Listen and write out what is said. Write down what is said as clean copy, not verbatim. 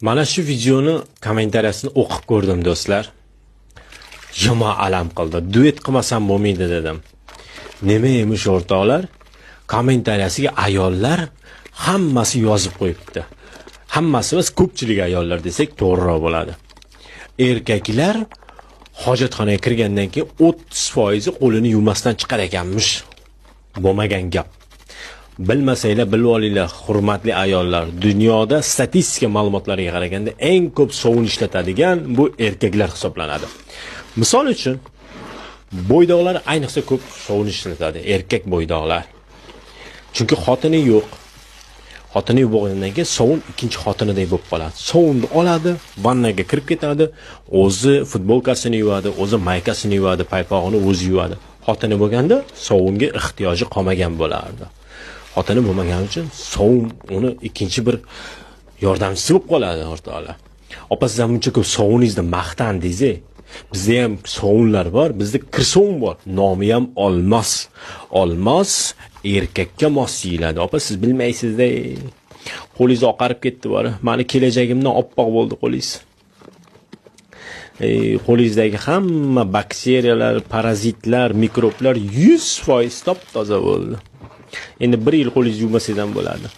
Mana shu videoni kommentariyasini o'qib ko'rdim do'stlar. Yomon alam qildi. Duet qilmasam bo'lmaydi dedim. Nima emish o'rtoqlar? Kommentariyasiga ayollar hammasi yozib qo'yibdi. Hammasi emas, ko'pchilik ayollar desak to'g'riroq bo'ladi. Erkaklar hojatxonaga kirgandan keyin 30% qo'lini yuvmasdan chiqar ekanmish. Bo'lmagan gap. Bilmasanglar bilib olinglar, hurmatli ayollar. Dunyoda statistika ma'lumotlariga qaraganda eng ko'p sovun ishlatadigan bu erkaklar hisoblanadi. Misol uchun, bo'ydoqlar ayniqsa ko'p sovun ishlatadi, erkak bo'ydoqlar. Chunki xotini yo'q. Xotini bo'lgandan keyin sovun ikkinchi xotinidek bo'lib qoladi. Sovunni oladi, vannaga kirib ketadi, o'zi futbolkasini yuvadi, o'zi maykasini yuvadi, paypog'ini o'zi yuvadi. Xotini bo'lganda sovunga ehtiyoji qolmagan bo'lardi. Xotini bo'lmagani uchun sovun uni ikkinchi bir yordamchisi bo'lib qoladi o'rtoqlar. Opa, siz ham buncha ko'p sovuningizni maqtandingiz. Bizda ham sovunlar bor, bizda kirsovun bor. Nomi ham olmos. Olmos erkakka mos yeyiladi. Opa, siz bilmaysiz-da. Qo'lingiz oqarib ketdi bor. Meni kelajagimdan oppoq bo'ldi qo'lingiz. Qo'lingizdagi hamma bakteriyalar, parazitlar, mikroblar 100% top toza bo'ldi. Endi 1 yil qo'lingizni yuvmasangiz ham bo'ladi.